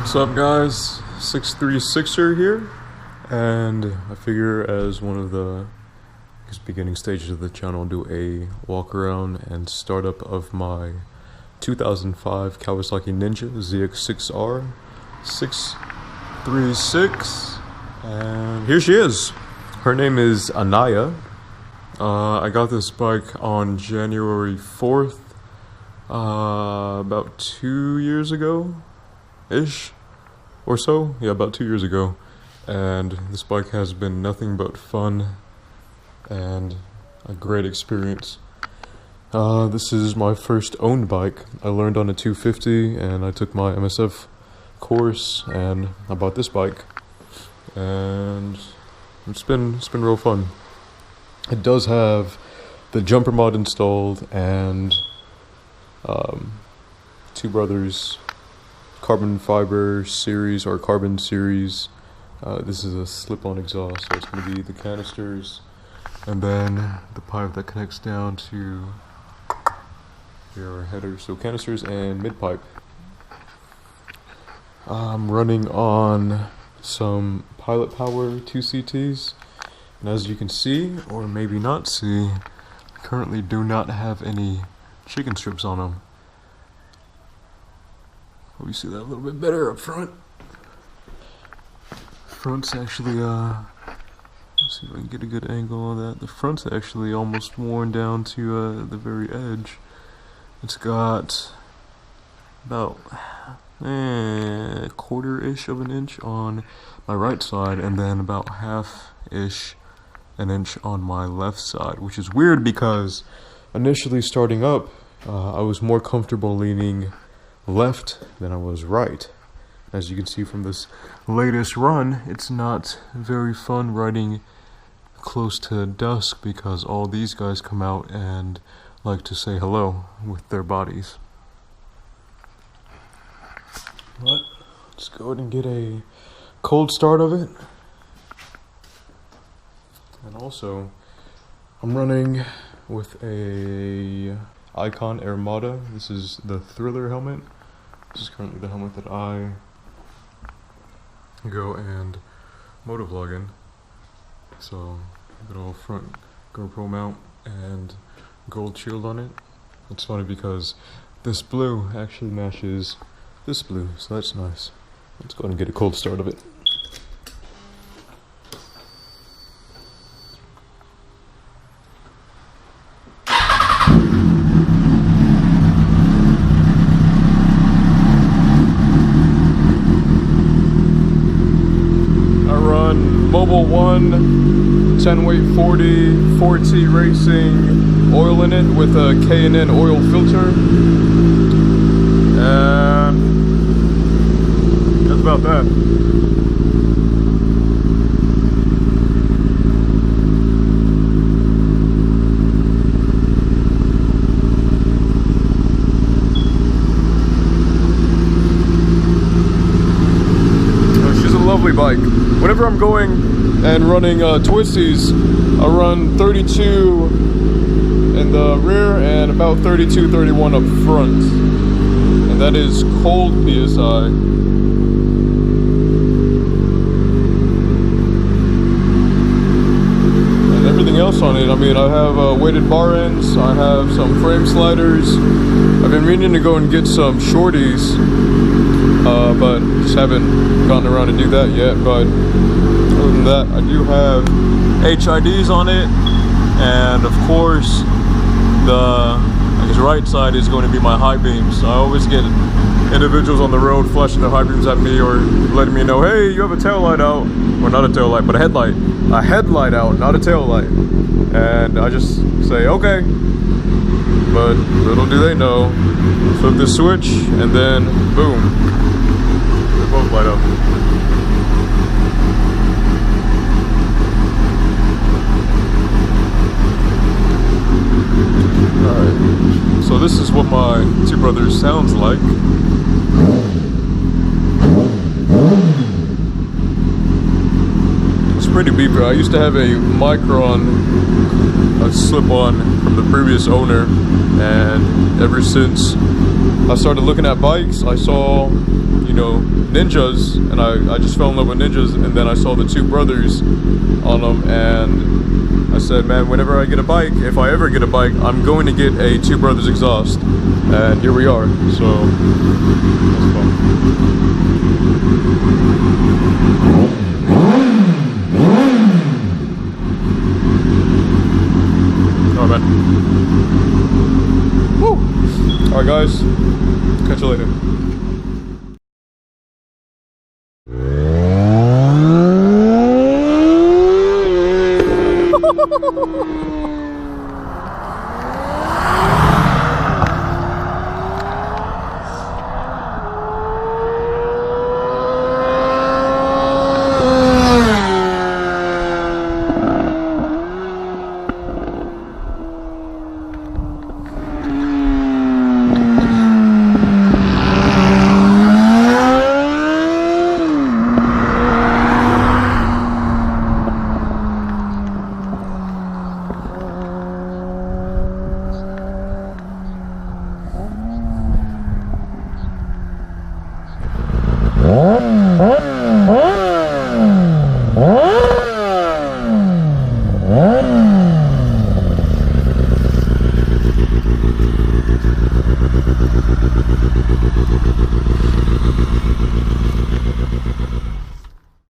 What's up, guys? 636er here, and I figure as one of the beginning stages of the channel, I'll do a walk around and startup of my 2005 Kawasaki Ninja ZX6R 636, and here she is. Her name is Aniyah. I got this bike on January 4th, about 2 years ago-ish. Or so, yeah, about 2 years ago, and this bike has been nothing but fun and a great experience. This is my first owned bike. I learned on a 250 and I took my MSF course and I bought this bike, and it's been real fun. It does have the jumper mod installed and Two Brothers carbon fiber series or carbon series. This is a slip-on exhaust, so it's going to be the canisters and then the pipe that connects down to your header. So canisters and mid pipe. I'm running on some Pilot Power 2CTs, and as you can see, or maybe not see, I currently do not have any chicken strips on them. We see that a little bit better up front. Front's actually, let's see if I can get a good angle on that. The front's actually almost worn down to the very edge. It's got about a quarter-ish of an inch on my right side, and then about half-ish an inch on my left side, which is weird because initially starting up, I was more comfortable leaning left than I was right. As you can see from this latest run, it's not very fun riding close to dusk because all these guys come out and like to say hello with their bodies. But let's go ahead and get a cold start of it. And also, I'm running with a Icon Armada. This is the Thriller helmet. This is currently the helmet that I go and motovlog in. So, good old front GoPro mount and gold shield on it. It's funny because this blue actually matches this blue, so that's nice. Let's go ahead and get a cold start of it. Mobile 1, 10 weight 40, 4T racing, oil in it with a K&N oil filter. And that's about that. She's a lovely bike. Whenever I'm going and running twisties, I run 32 in the rear and about 32, 31 up front. And that is cold PSI. And everything else on it, I mean, I have weighted bar ends, I have some frame sliders. I've been meaning to go and get some shorties, but just haven't gotten around to do that yet. But other than that, I do have HIDs on it, and of course the right side is going to be my high beams. So I always get individuals on the road flashing their high beams at me or letting me know, hey, you have a tail light out, or not a tail light, but a headlight out, not a tail light. And I just say okay, but little do they know, flip the switch and then boom, they both light up. Alright, so this is what my Two Brothers sounds like. It's pretty beeper. I used to have a Micron, a slip-on from the previous owner, and ever since I started looking at bikes, I saw, know, Ninjas, and I just fell in love with Ninjas, and then I saw the two brothers on them, and I said, man, whenever I get a bike, if I ever get a bike, I'm going to get a Two Brothers exhaust, and here we are, so that's fun. Alright, man. Woo! Alright, guys. Catch you later.